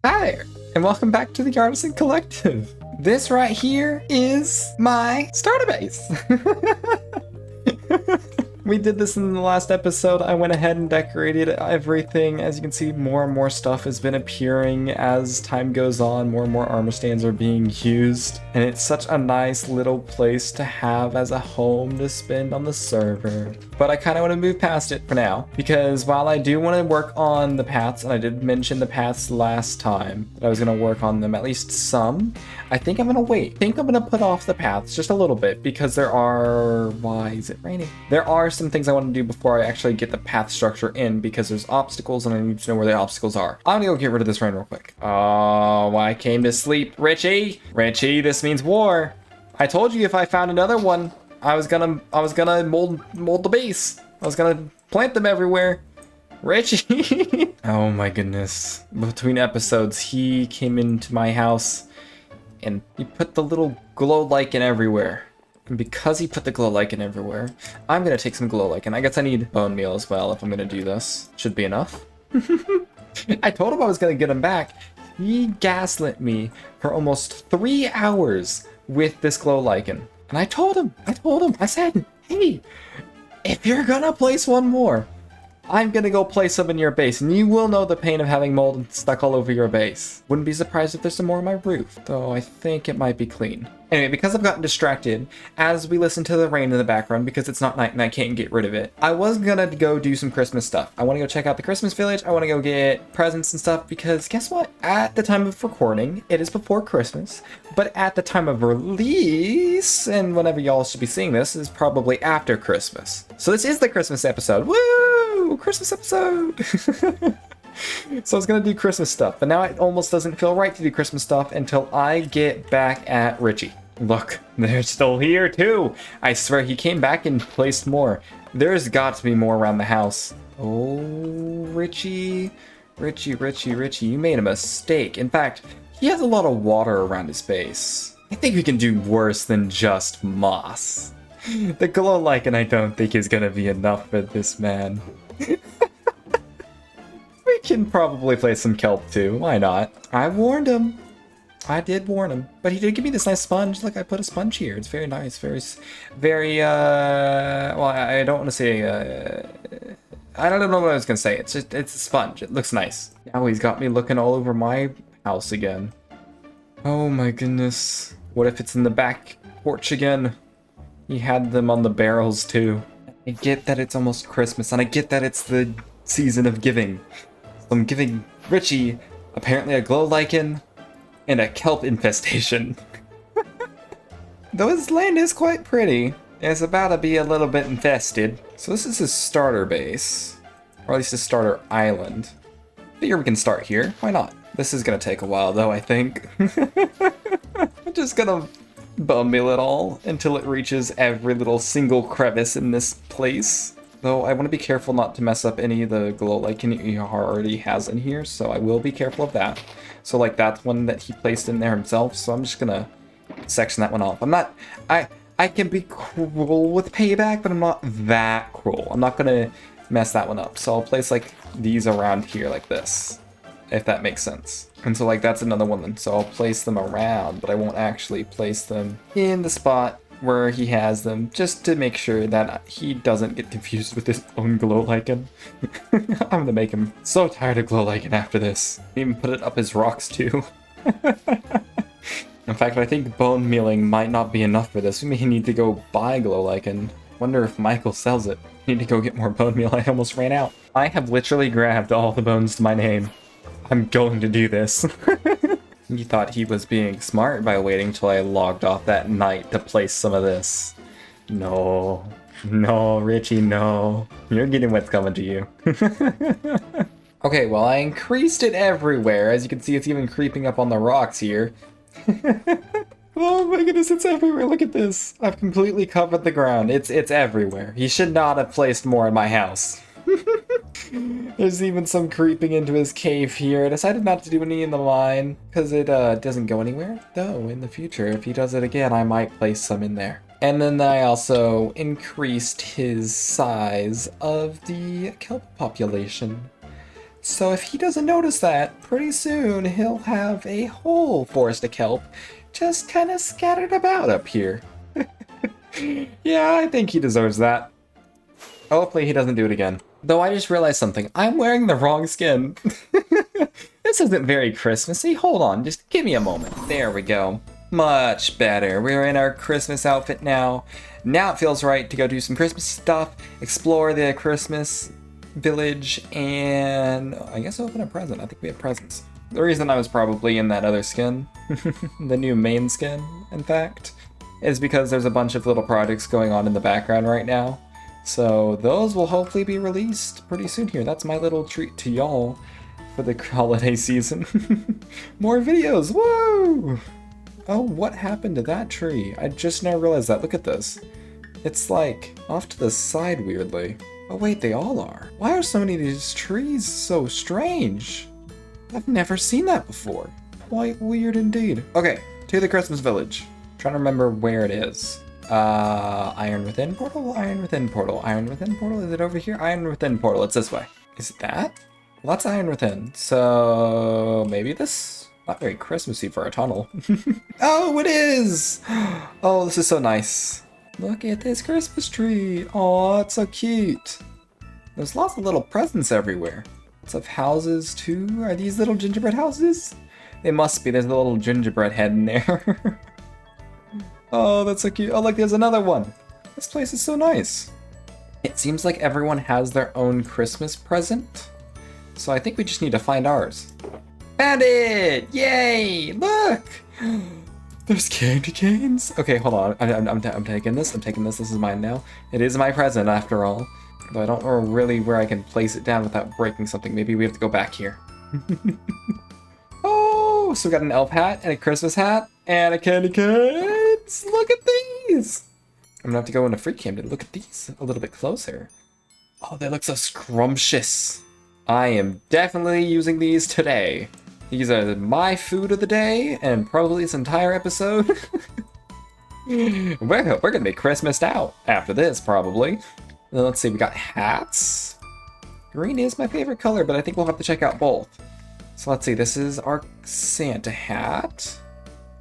Hi there, and welcome back to the Artisan Collective. This right here is my starter base. We did this in the last episode. I went ahead and decorated everything. As you can see, more and more stuff has been appearing as time goes on. More and more armor stands are being used. And it's such a nice little place to have as a home to spend on the server. But I kind of want to move past it for now, because while I do want to work on the paths, and I did mention the paths last time, that I was going to work on them, at least some, I think I'm going to wait. I think I'm going to put off the paths just a little bit, because there are... Why is it raining? There are some things I want to do before I actually get the path structure in, because there's obstacles and I need to know where the obstacles are. I'm gonna go get rid of this rain real quick. Oh, I came to sleep. Richie, this means war. I told you if I found another one, I was gonna mold the base. I was gonna plant them everywhere. Richie. Oh my goodness. Between episodes, he came into my house and he put the little glow lichen everywhere. And because he put the glow lichen everywhere, I'm gonna take some glow lichen. I guess I need bone meal as well if I'm gonna do this. Should be enough. I told him I was gonna get him back. He gaslit me for almost 3 hours with this glow lichen. And I told him, I said, hey, if you're gonna place one more, I'm gonna go place some in your base, and you will know the pain of having mold stuck all over your base. Wouldn't be surprised if there's some more on my roof, though I think it might be clean. Anyway, because I've gotten distracted as we listen to the rain in the background because it's not night and I can't get rid of it, I was gonna go do some Christmas stuff. I want to go check out the Christmas village. I want to go get presents and stuff because guess what? At the time of recording, it is before Christmas, but at the time of release, and whenever y'all should be seeing this, is probably after Christmas. So this is the Christmas episode. Woo! Christmas episode! So I was gonna do Christmas stuff, but now it almost doesn't feel right to do Christmas stuff until I get back at Richie. Look, they're still here too. I swear he came back and placed more. There's got to be more around the house. Oh, Richie, you made a mistake. In fact, he has a lot of water around his base. I think we can do worse than just moss. The glow lichen I don't think is gonna be enough for this man. We can probably play some kelp too, why not? I warned him. I did warn him. But he did give me this nice sponge. Look, I put a sponge here. It's very nice, very, well, I don't want to say, I don't know what I was gonna say. It's just, it's a sponge. It looks nice. Now he's got me looking all over my house again. Oh my goodness. What if it's in the back porch again? He had them on the barrels too. I get that it's almost Christmas, and I get that it's the season of giving. So I'm giving Richie apparently a glow lichen and a kelp infestation. Though his land is quite pretty, it's about to be a little bit infested. So this is his starter base, or at least his starter island. Figure we can start here. Why not? This is gonna take a while though, I think. I'm just gonna bone meal it all until it reaches every little single crevice in this place. Though I want to be careful not to mess up any of the glow lichen he already has in here, so I will be careful of that. So like that's one that he placed in there himself, so I'm just gonna section that one off. I can be cruel with payback, but I'm not that cruel. I'm not gonna mess that one up. So I'll place like these around here like this, if that makes sense. And so like that's another one then. So I'll place them around, but I won't actually place them in the spot where he has them, just to make sure that he doesn't get confused with his own glow lichen. I'm gonna make him so tired of glow lichen after this. Even put it up his rocks too. In fact, I think bone mealing might not be enough for this. We may need to go buy glow lichen. Wonder if Michael sells it. Need to go get more bone meal. I almost ran out. I have literally grabbed all the bones to my name. I'm going to do this. He thought he was being smart by waiting till I logged off that night to place some of this. No, Richie, no. You're getting what's coming to you. Okay, well, I increased it everywhere. As you can see, it's even creeping up on the rocks here. Oh my goodness, it's everywhere. Look at this. I've completely covered the ground. It's everywhere. He should not have placed more in my house. There's even some creeping into his cave here. I decided not to do any in the mine because it doesn't go anywhere. Though in the future, if he does it again, I might place some in there. And then I also increased his size of the kelp population. So if he doesn't notice that, pretty soon he'll have a whole forest of kelp just kind of scattered about up here. Yeah, I think he deserves that. Hopefully he doesn't do it again. Though I just realized something. I'm wearing the wrong skin. This isn't very Christmassy. Hold on, just give me a moment. There we go. Much better. We're in our Christmas outfit now. Now it feels right to go do some Christmas stuff, explore the Christmas village, and I guess open a present. I think we have presents. The reason I was probably in that other skin, the new main skin, in fact, is because there's a bunch of little projects going on in the background right now. So those will hopefully be released pretty soon here. That's my little treat to y'all for the holiday season. More videos, woo! Oh, what happened to that tree? I just now realized that. Look at this. It's like off to the side weirdly. Oh wait, they all are. Why are so many of these trees so strange? I've never seen that before. Quite weird indeed. Okay, to the Christmas village. Trying to remember where it is. Iron within portal, iron within portal, iron within portal. Is it over here? Iron within portal. It's this way. Is it that? Well, that's iron within. So maybe this? Not very Christmassy for a tunnel. Oh, it is! Oh, this is so nice. Look at this Christmas tree. Oh, it's so cute. There's lots of little presents everywhere. Lots of houses too. Are these little gingerbread houses? They must be. There's a little gingerbread head in there. Oh, that's so cute. Oh, look, there's another one. This place is so nice. It seems like everyone has their own Christmas present. So I think we just need to find ours. Found it! Yay! Look! There's candy canes. Okay, hold on. I'm taking this. I'm taking this. This is mine now. It is my present after all. Though I don't know really where I can place it down without breaking something. Maybe we have to go back here. Oh, so we got an elf hat and a Christmas hat and a candy canes. Look at these. I'm gonna have to go into free cam to look at these a little bit closer. Oh, they look so scrumptious. I am definitely using these today. These are my food of the day, and probably this entire episode. We're gonna be Christmased out after this, probably. Let's see, we got hats. Green is my favorite color, but I think we'll have to check out both. So let's see, this is our Santa hat.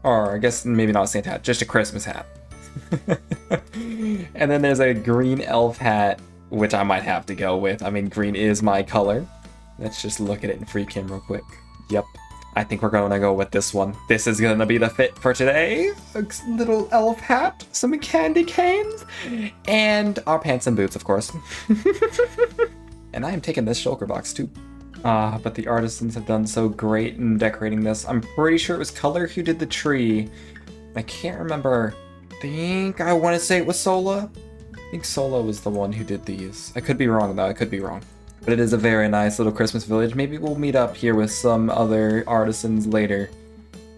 Or I guess maybe not a Santa hat, just a Christmas hat. And then there's a green elf hat, which I might have to go with. I mean, green is my color. Let's just look at it in free cam real quick. Yep, I think we're gonna go with this one. This is gonna be the fit for today. A little elf hat, some candy canes, and our pants and boots, of course. And I am taking this shulker box too. But the artisans have done so great in decorating this. I'm pretty sure it was Color who did the tree. I can't remember. I want to say it was Sola. I think Sola was the one who did these. I could be wrong though, I could be wrong. But it is a very nice little Christmas village. Maybe we'll meet up here with some other artisans later.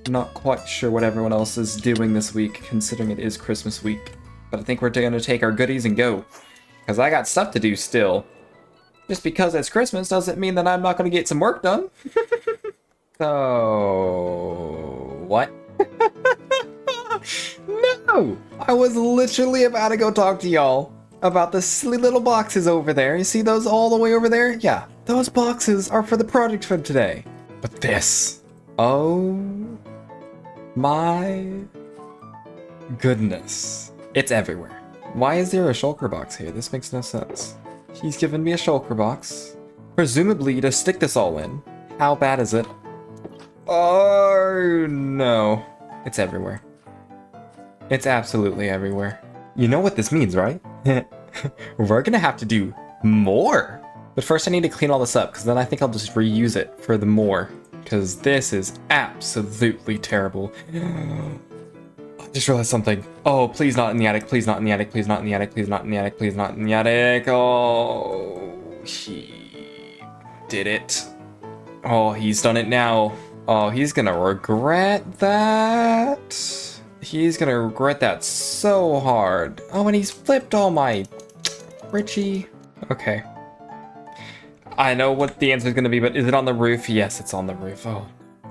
I'm not quite sure what everyone else is doing this week, considering it is Christmas week. But I think we're gonna take our goodies and go. Because I got stuff to do still. Just because it's Christmas doesn't mean that I'm not gonna get some work done. So... what? No! I was literally about to go talk to y'all about the silly little boxes over there. You see those all the way over there? Yeah, those boxes are for the project for today. But this... oh... my... goodness. It's everywhere. Why is there a shulker box here? This makes no sense. He's given me a shulker box. Presumably to stick this all in. How bad is it? Oh no. It's everywhere. It's absolutely everywhere. You know what this means, right? We're gonna have to do more. But first I need to clean all this up, because then I think I'll just reuse it for the more. Because this is absolutely terrible. I just realized something. Oh, please not in the attic, please not in the attic, please not in the attic, please not in the attic, please not in the attic. Oh, he did it. Oh, he's done it now. Oh, he's gonna regret that. He's gonna regret that so hard. Oh, and he's flipped all my... Richie. Okay. I know what the answer is gonna be, but is it on the roof? Yes, it's on the roof. Oh.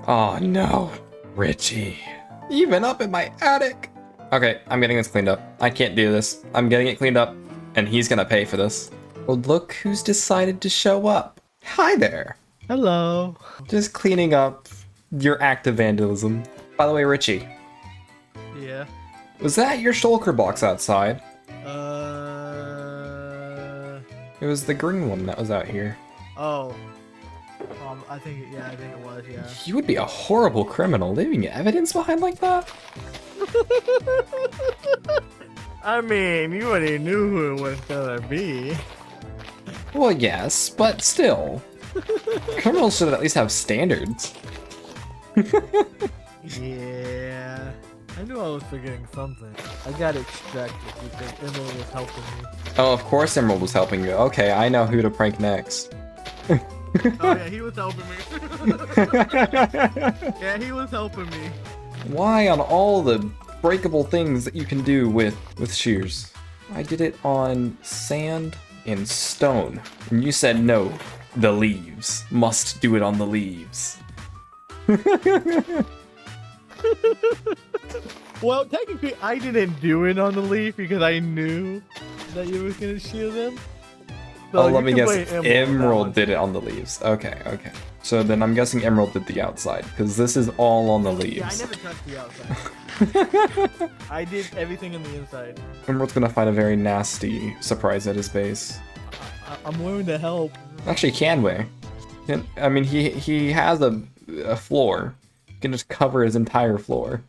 Oh, no. Richie. Even up in my attic. Okay, I'm getting this cleaned up. I can't do this. I'm getting it cleaned up, and he's gonna pay for this. Well, look who's decided to show up. Hi there. Hello. Just cleaning up your act of vandalism. By the way, Richie, Yeah. was that your shulker box outside? It was the green one that was out here. Oh. I think it was, yeah. You would be a horrible criminal leaving evidence behind like that? I mean, you already knew who it was gonna be. Well, yes, but still. Criminals should at least have standards. Yeah. I knew I was forgetting something. I got extracted because Emerald was helping me. Oh, of course Emerald was helping you. Okay, I know who to prank next. Oh yeah, he was helping me. Yeah, he was helping me. Why on all the breakable things that you can do with shears? I did it on sand and stone. And you said no, the leaves. Must do it on the leaves. Well, technically, I didn't do it on the leaf because I knew that you were gonna shield them. So Oh, let me guess. blame Emerald did it on the leaves. Okay, okay. So then I'm guessing Emerald did the outside, because this is all on the leaves. Yeah, I never touched the outside. I did everything on the inside. Emerald's gonna find a very nasty surprise at his base. I'm willing to help. Actually, can we? I mean, he has a floor. You can just cover his entire floor.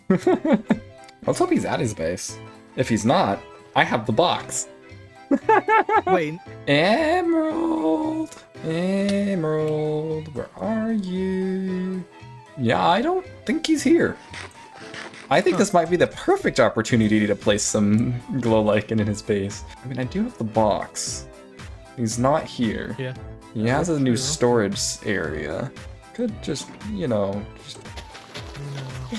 Let's hope he's at his base. If he's not, I have the box. Wait. Emerald! Emerald, where are you? Yeah, I don't think he's here. I think this might be the perfect opportunity to place some glow lichen in his base. I mean, I do have the box. He's not here. Yeah. He has a new storage area. Could just, you know, just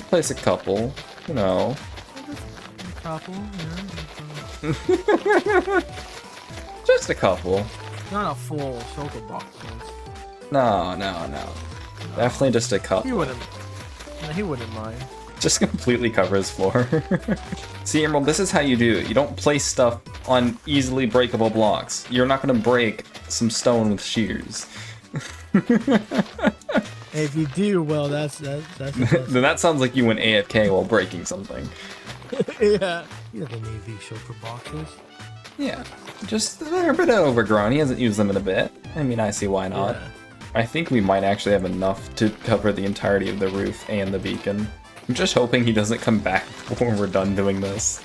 place a couple, you know. Couple, yeah. Just a couple. Not a full shulker box. No. Definitely just a He couple. wouldn't mind. Just completely cover his floor. See, Emerald, this is how you do it. You don't place stuff on easily breakable blocks. You're not gonna break some stone with shears. If you do, well, that's Then that sounds like you went AFK while breaking something. yeah. You don't need these shulker boxes. Yeah, just they're a bit overgrown. He hasn't used them in a bit. I mean, I see why not. Yeah. I think we might actually have enough to cover the entirety of the roof and the beacon. I'm just hoping he doesn't come back before we're done doing this.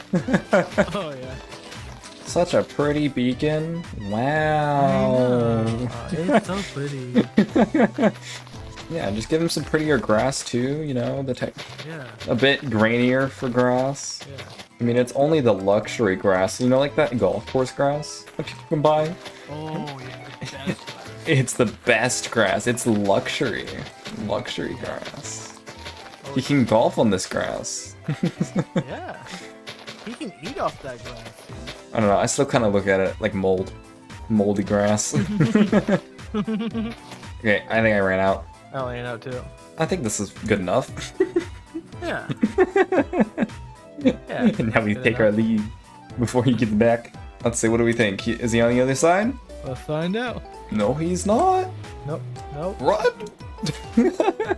Oh yeah. Such a pretty beacon. Wow. It's so pretty. Yeah, just give him some prettier grass too, you know, Yeah. a bit grainier for grass. Yeah. I mean, it's only the luxury grass, you know, like that golf course grass that people can buy. Oh yeah. That's It's the best grass. It's luxury. Luxury grass. You can golf on this grass. yeah. He can eat off that grass. I don't know, I still kind of look at it like mold. Moldy grass. Okay, I think I ran out. I'll lay it out too. I think this is good enough. Yeah. Yeah. Now we take our leave before he gets back. Let's see, what do we think? Is he on the other side? Let's find out. No, he's not. Nope. Nope. Run!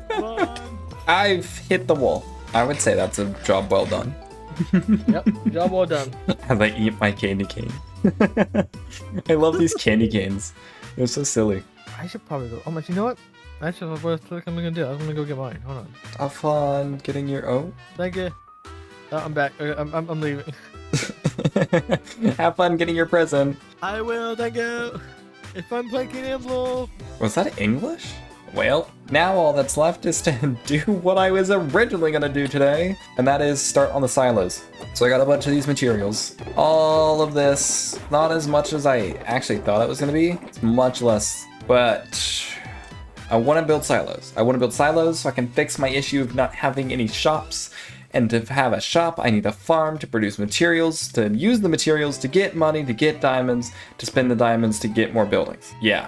Come on. I've hit the wall. I would say that's a job well done. Yep. Job well done. As I eat my candy cane. I love these candy canes. They're so silly. I should probably go. Oh my! You know what? Actually, what I'm gonna do? I'm gonna go get mine. Hold on. Have fun getting your own. Thank you. Oh, I'm back. I'm leaving. Have fun getting your present. I will. Thank you. If I'm playing envelope. Was that English? Well, now all that's left is to do what I was originally gonna do today, and that is start on the silos. So I got a bunch of these materials. All of this, not as much as I actually thought it was gonna be. It's much less, but I wanna build silos. I wanna build silos so I can fix my issue of not having any shops. And to have a shop, I need a farm to produce materials, to use the materials to get money, to get diamonds, to spend the diamonds to get more buildings. Yeah.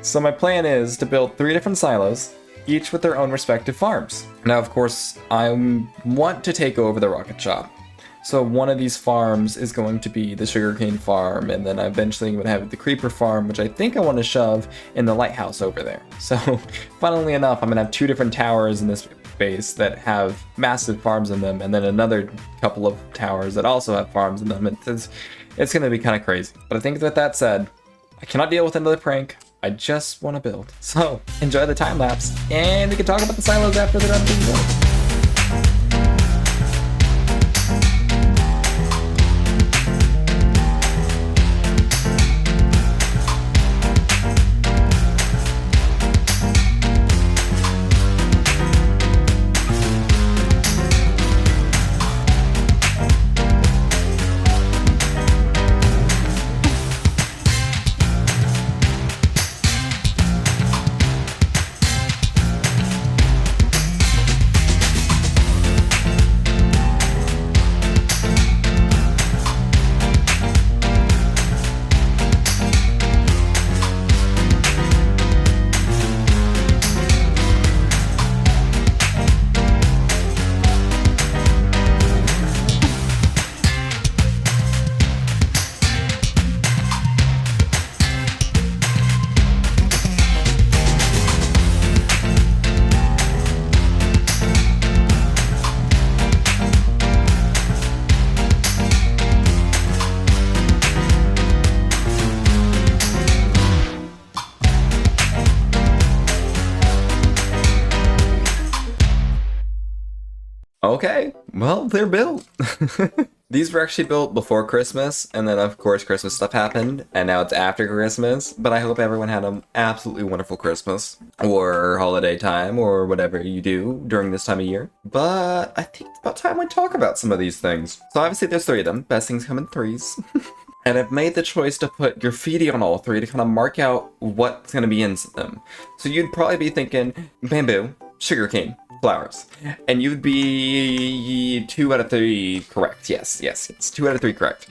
So my plan is to build 3 different silos, each with their own respective farms. Now, of course, I want to take over the rocket shop. So one of these farms is going to be the sugarcane farm, and then eventually I'm going to have the creeper farm, which I think I want to shove in the lighthouse over there. So funnily enough, I'm going to have 2 different towers in this base that have massive farms in them, and then another couple of towers that also have farms in them. It's going to be kind of crazy. But I think with that said, I cannot deal with another prank. I just want to build. So enjoy the time lapse, and we can talk about the silos after they're done being built. Okay, well, they're built. These were actually built before Christmas, and then of course Christmas stuff happened, and now it's after Christmas, but I hope everyone had an absolutely wonderful Christmas, or holiday time, or whatever you do during this time of year. But I think it's about time we talk about some of these things. So obviously there's 3 of them, best things come in 3s. And I've made the choice to put graffiti on all 3 to kind of mark out what's going to be in them. So you'd probably be thinking bamboo, sugarcane, flowers, and you'd be 2 out of 3 correct. Yes, 2 out of 3 correct.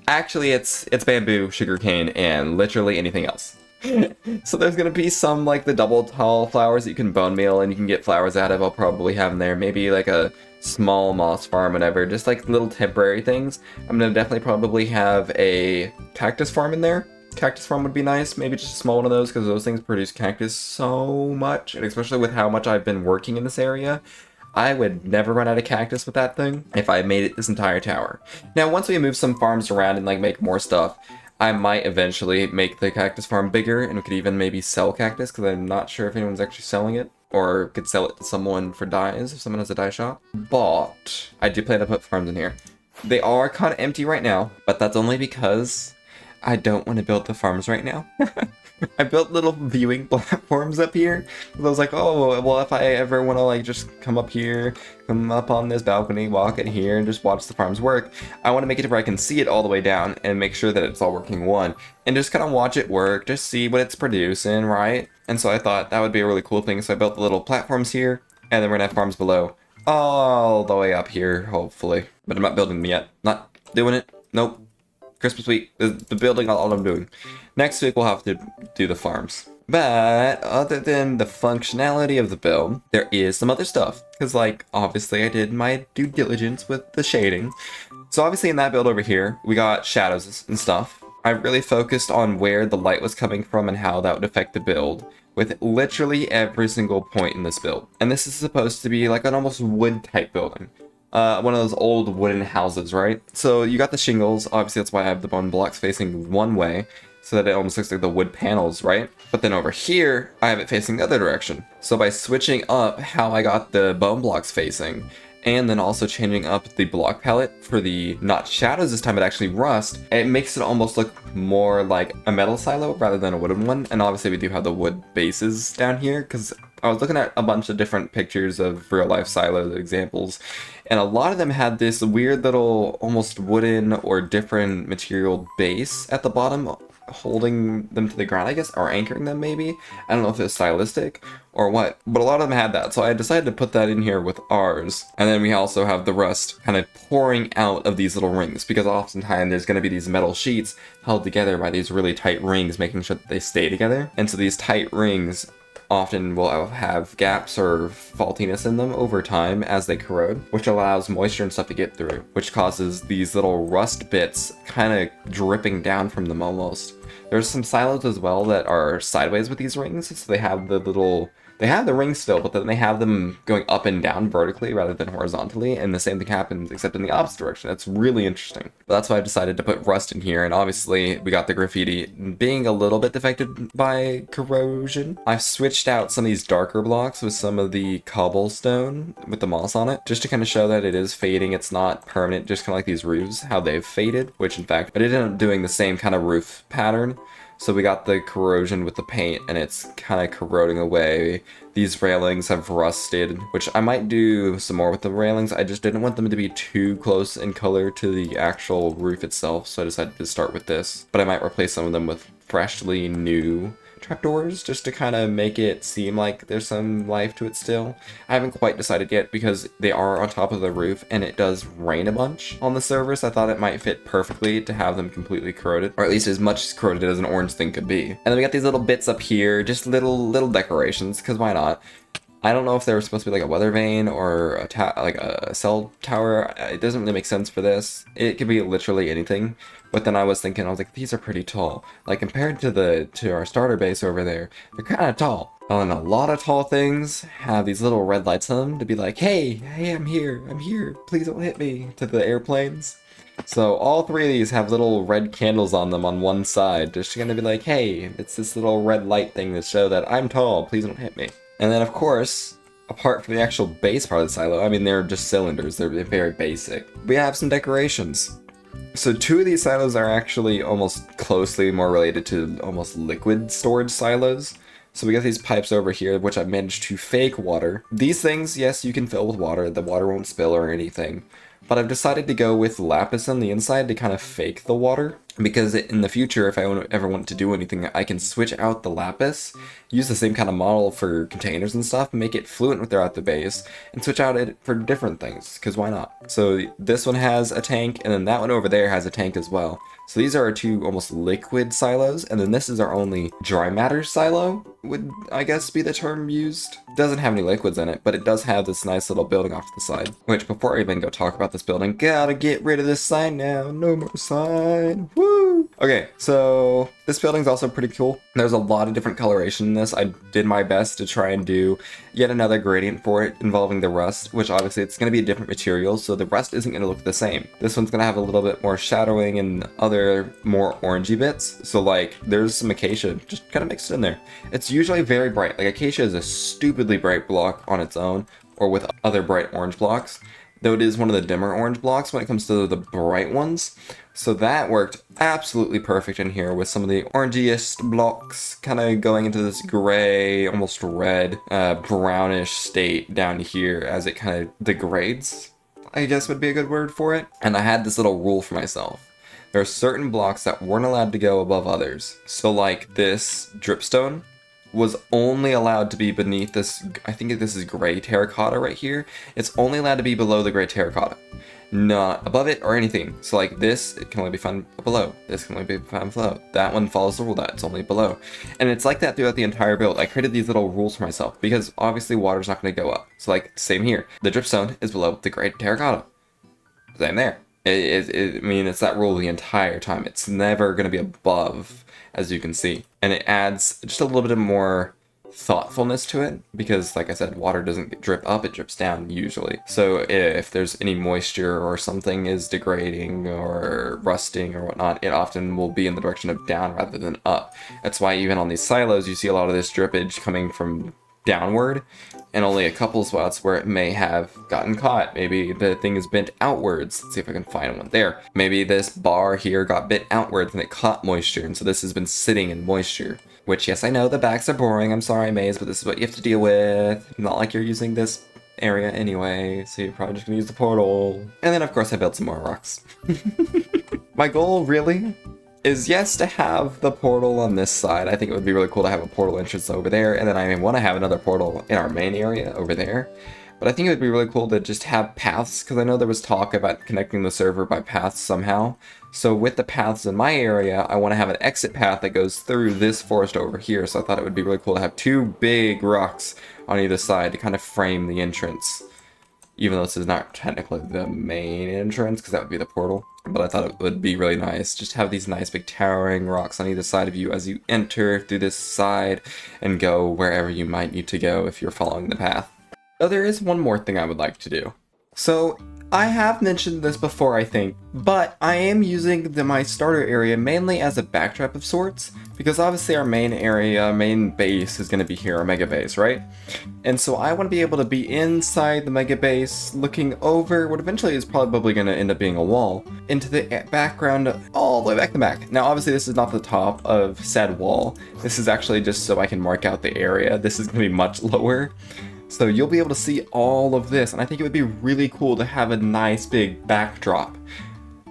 Actually, it's bamboo, sugarcane, and literally anything else. So there's gonna be some like the double tall flowers that you can bone meal and you can get flowers out of. I'll probably have in there, maybe like a small moss farm, whatever, just like little temporary things. I'm gonna definitely probably have a cactus farm in there. Cactus farm would be nice, maybe just a small one of those, because those things produce cactus so much, and especially with how much I've been working in this area, I would never run out of cactus with that thing if I made it this entire tower. Now once we move some farms around and like make more stuff, I might eventually make the cactus farm bigger, and we could even maybe sell cactus, because I'm not sure if anyone's actually selling it, or could sell it to someone for dyes if someone has a dye shop. But I do plan to put farms in here. They are kind of empty right now, but that's only because I don't want to build the farms right now. I built little viewing platforms up here. I was like, oh, well, if I ever want to like just come up here, come up on this balcony, walk in here, and just watch the farms work, I want to make it to where I can see it all the way down and make sure that it's all working one, and just kind of watch it work, just see what it's producing, right? And so I thought that would be a really cool thing. So I built the little platforms here, and then we're gonna have farms below, all the way up here, hopefully. But I'm not building them yet. Not doing it. Nope. Christmas week, the building, all I'm doing. Next week we'll have to do the farms. But other than the functionality of the build, there is some other stuff. Because like, obviously I did my due diligence with the shading. So obviously in that build over here, we got shadows and stuff. I really focused on where the light was coming from and how that would affect the build, with literally every single point in this build. And this is supposed to be like an almost wood type building. One of those old wooden houses, right? So you got the shingles, obviously that's why I have the bone blocks facing one way, so that it almost looks like the wood panels, right? But then over here, I have it facing the other direction. So by switching up how I got the bone blocks facing, and then also changing up the block palette for the not shadows this time, but actually rust, it makes it almost look more like a metal silo rather than a wooden one. And obviously we do have the wood bases down here, because I was looking at a bunch of different pictures of real life silo examples, and a lot of them had this weird little almost wooden or different material base at the bottom holding them to the ground, I guess, or anchoring them maybe. I don't know if it's stylistic or what, but a lot of them had that, so I decided to put that in here with ours. And then we also have the rust kind of pouring out of these little rings, because oftentimes there's going to be these metal sheets held together by these really tight rings, making sure that they stay together. And so these tight rings often will have gaps or faultiness in them over time as they corrode, which allows moisture and stuff to get through, which causes these little rust bits kind of dripping down from them almost. There's some silos as well that are sideways with these rings, so they have the rings still, but then they have them going up and down vertically rather than horizontally, and the same thing happens except in the opposite direction. That's really interesting. But that's why I decided to put rust in here, and obviously we got the graffiti being a little bit affected by corrosion. I've switched out some of these darker blocks with some of the cobblestone with the moss on it, just to kind of show that it is fading. It's not permanent, just kind of like these roofs, how they've faded, which in fact, I did end up doing the same kind of roof pattern. So we got the corrosion with the paint, and it's kind of corroding away. These railings have rusted, which I might do some more with the railings. I just didn't want them to be too close in color to the actual roof itself, so I decided to start with this. But I might replace some of them with freshly new trapdoors just to kind of make it seem like there's some life to it still. I haven't quite decided yet because they are on top of the roof and it does rain a bunch on the server, so I thought it might fit perfectly to have them completely corroded, or at least as much corroded as an orange thing could be. And then we got these little bits up here, just little decorations, because why not? I don't know if they were supposed to be like a weather vane or like a cell tower. It doesn't really make sense for this. It could be literally anything. But then I was like, these are pretty tall. Like compared to our starter base over there, they're kind of tall. And a lot of tall things have these little red lights on them to be like, hey, I'm here, please don't hit me, to the airplanes. So all three of these have little red candles on them on one side, just gonna be like, hey, it's this little red light thing to show that I'm tall, please don't hit me. And then of course, apart from the actual base part of the silo, I mean, they're just cylinders, they're very basic. We have some decorations. So two of these silos are actually almost closely more related to almost liquid storage silos. So we got these pipes over here, which I've managed to fake water. These things, yes, you can fill with water. The water won't spill or anything. But I've decided to go with lapis on the inside to kind of fake the water. Because in the future, if I ever want to do anything, I can switch out the lapis, use the same kind of model for containers and stuff, make it fluent throughout the base, and switch out it for different things, because why not? So this one has a tank, and then that one over there has a tank as well. So these are our two almost liquid silos, and then this is our only dry matter silo, would I guess be the term used. It doesn't have any liquids in it, but it does have this nice little building off to the side. Which, before I even go talk about this building, gotta get rid of this sign now. No more sign. Woo! Okay, so this building's also pretty cool. There's a lot of different coloration in this. I did my best to try and do yet another gradient for it involving the rust, which obviously it's going to be a different material, so the rust isn't going to look the same. This one's going to have a little bit more shadowing and other more orangey bits. So like there's some acacia just kind of mixed in there. It's usually very bright. Like acacia is a stupidly bright block on its own or with other bright orange blocks, though it is one of the dimmer orange blocks when it comes to the bright ones. So that worked absolutely perfect in here with some of the orangiest blocks kind of going into this gray, almost red, brownish state down here as it kind of degrades, I guess would be a good word for it. And I had this little rule for myself. There are certain blocks that weren't allowed to go above others. So like this dripstone was only allowed to be beneath this, I think this is gray terracotta right here. It's only allowed to be below the gray terracotta, not above it or anything. So like this, it can only be found below. This can only be found below. That one follows the rule that it's only below. And it's like that throughout the entire build. I created these little rules for myself because obviously water's not going to go up. So like same here. The dripstone is below the gray terracotta. Same there. I mean, it's that rule the entire time. It's never going to be above, as you can see. And it adds just a little bit more thoughtfulness to it because, like I said, water doesn't drip up, it drips down usually. So if there's any moisture or something is degrading or rusting or whatnot, it often will be in the direction of down rather than up. That's why even on these silos, you see a lot of this drippage coming from downward and only a couple spots where it may have gotten caught. Maybe the thing is bent outwards. Let's see if I can find one there. Maybe this bar here got bent outwards and it caught moisture, and so this has been sitting in moisture. Which, yes, I know the backs are boring. I'm sorry, Maze, but this is what you have to deal with. Not like you're using this area anyway, so you're probably just gonna use the portal. And then, of course, I built some more rocks. My goal, really, is yes to have the portal on this side. I think it would be really cool to have a portal entrance over there, and then I want to have another portal in our main area over there. But I think it would be really cool to just have paths, because I know there was talk about connecting the server by paths somehow. So with the paths in my area, I want to have an exit path that goes through this forest over here. So I thought it would be really cool to have two big rocks on either side to kind of frame the entrance. Even though this is not technically the main entrance, because that would be the portal. But I thought it would be really nice just to have these nice big towering rocks on either side of you as you enter through this side and go wherever you might need to go if you're following the path. Now, there is one more thing I would like to do. So, I have mentioned this before, I think, but I am using my starter area mainly as a backdrop of sorts, because obviously our main area, main base is going to be here, our mega base, right? And so I want to be able to be inside the mega base, looking over what eventually is probably going to end up being a wall, into the background all the way back to the back. Now obviously this is not the top of said wall, this is actually just so I can mark out the area. This is going to be much lower. So you'll be able to see all of this, and I think it would be really cool to have a nice big backdrop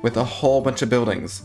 with a whole bunch of buildings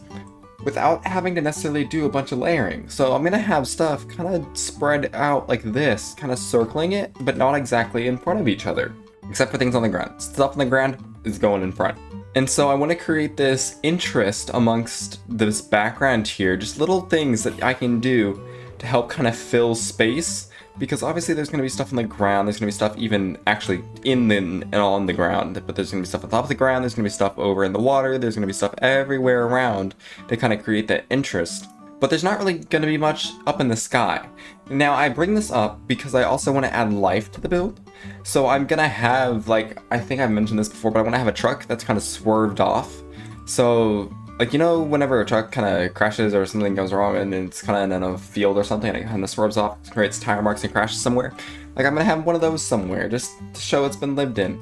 without having to necessarily do a bunch of layering. So I'm gonna have stuff kind of spread out like this, kind of circling it, but not exactly in front of each other, except for things on the ground. Stuff on the ground is going in front. And so I want to create this interest amongst this background here, just little things that I can do to help kind of fill space. Because obviously there's going to be stuff on the ground, there's going to be stuff even actually and on the ground, but there's going to be stuff on top of the ground, there's going to be stuff over in the water, there's going to be stuff everywhere around to kind of create that interest. But there's not really going to be much up in the sky. Now I bring this up because I also want to add life to the build. So I'm going to have, like, I think I've mentioned this before, but I want to have a truck that's kind of swerved off. So, like, you know, whenever a truck kind of crashes or something goes wrong and it's kind of in a field or something and it kind of swerves off, creates tire marks and crashes somewhere, like, I'm going to have one of those somewhere just to show it's been lived in.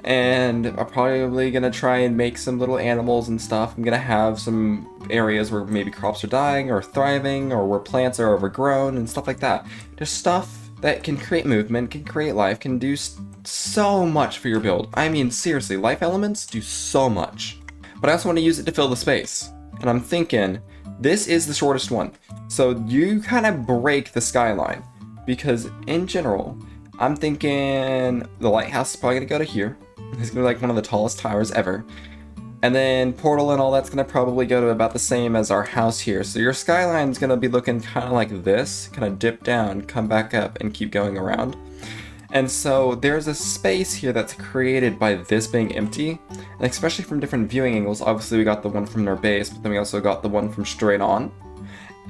And I'm probably going to try and make some little animals and stuff. I'm going to have some areas where maybe crops are dying or thriving or where plants are overgrown and stuff like that. Just stuff that can create movement, can create life, can do so much for your build. I mean, seriously, life elements do so much. But I also want to use it to fill the space. And I'm thinking, this is the shortest one. So you kind of break the skyline. Because in general, I'm thinking the lighthouse is probably going to go to here. It's going to be like one of the tallest towers ever. And then portal and all that's going to probably go to about the same as our house here. So your skyline is going to be looking kind of like this. Kind of dip down, come back up, and keep going around. And so there's a space here that's created by this being empty, and especially from different viewing angles. Obviously we got the one from our base, but then we also got the one from straight on,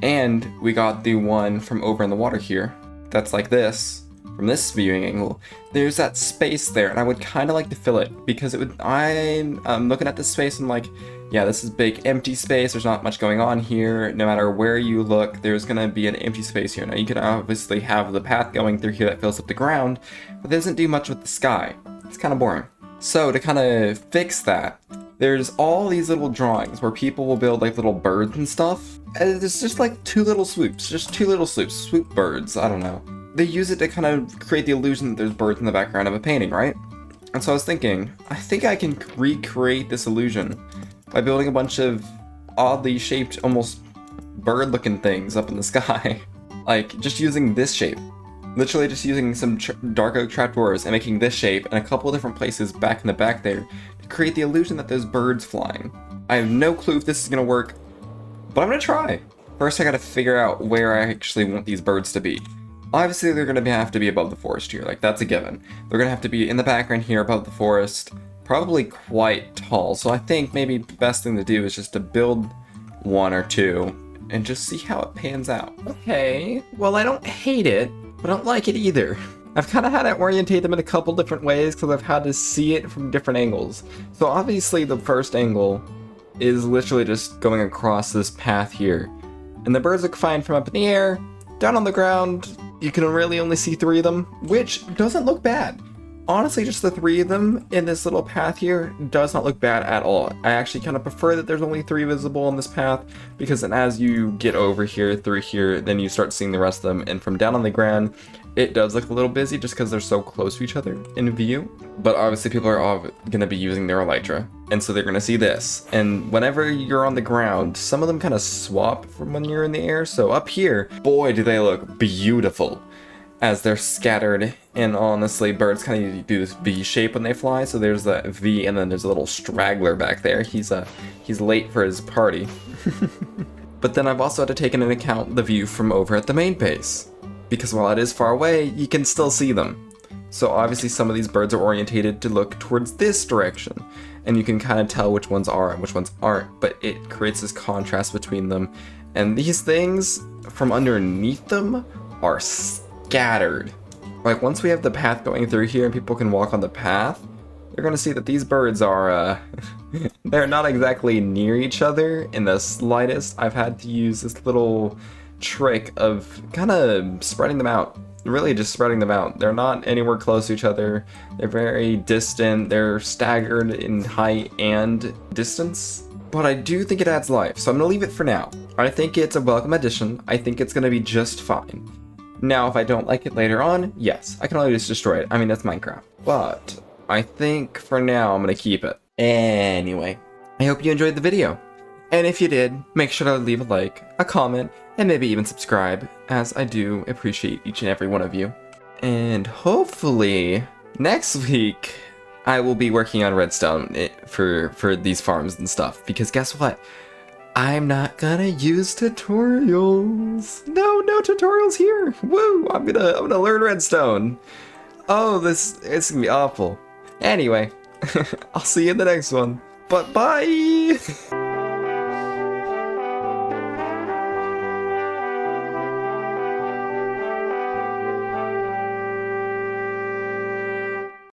and we got the one from over in the water here that's like this from this viewing angle. There's that space there, and I would kind of like to fill it because it would. I'm looking at this space and like, yeah, this is big empty space. There's not much going on here. No matter where you look, there's gonna be an empty space here. Now you can obviously have the path going through here that fills up the ground, but it doesn't do much with the sky. It's kind of boring. So to kind of fix that, there's all these little drawings where people will build like little birds and stuff. And it's just like two little swoops, swoop birds, I don't know. They use it to kind of create the illusion that there's birds in the background of a painting, right? And so I was thinking, I think I can recreate this illusion by building a bunch of oddly shaped, almost bird-looking things up in the sky. Like, just using this shape. Literally just using some dark oak trapdoors and making this shape and a couple of different places back in the back there to create the illusion that there's birds flying. I have no clue if this is gonna work, but I'm gonna try. First I gotta figure out where I actually want these birds to be. Obviously they're gonna have to be above the forest here, like that's a given. They're gonna have to be in the background here above the forest, probably quite tall, so I think maybe the best thing to do is just to build one or two and just see how it pans out. Okay, well I don't hate it, but I don't like it either. I've kind of had to orientate them in a couple different ways because I've had to see it from different angles. So obviously the first angle is literally just going across this path here. And the birds look fine from up in the air. Down on the ground, you can really only see 3 of them, which doesn't look bad. Honestly, just the 3 of them in this little path here does not look bad at all. I actually kind of prefer that there's only 3 visible on this path, because then as you get over here, through here, then you start seeing the rest of them, and from down on the ground, it does look a little busy just because they're so close to each other in view. But obviously people are all going to be using their elytra, and so they're going to see this. And whenever you're on the ground, some of them kind of swap from when you're in the air, so up here, boy do they look beautiful. as they're scattered. And honestly, birds kind of do this V shape when they fly, so there's the V and then there's a little straggler back there. He's late for his party. But then I've also had to take into account the view from over at the main base, because while it is far away, you can still see them. So obviously some of these birds are orientated to look towards this direction, and you can kind of tell which ones are and which ones aren't, but it creates this contrast between them. And these things, from underneath them, are scattered. Like, once we have the path going through here and people can walk on the path, you're gonna see that these birds are, they're not exactly near each other in the slightest. I've had to use this little trick of kind of spreading them out. Really just spreading them out. They're not anywhere close to each other. They're very distant. They're staggered in height and distance. But I do think it adds life, so I'm gonna leave it for now. I think it's a welcome addition. I think it's gonna be just fine. Now, if I don't like it later on, yes, I can always destroy it. I mean, that's Minecraft. But I think for now, I'm gonna keep it. Anyway, I hope you enjoyed the video. And if you did, make sure to leave a like, a comment, and maybe even subscribe, as I do appreciate each and every one of you. And hopefully, next week, I will be working on redstone for these farms and stuff, because guess what? I'm not gonna use tutorials. No tutorials here. Woo! I'm gonna learn redstone. Oh, it's gonna be awful. Anyway, I'll see you in the next one. But bye!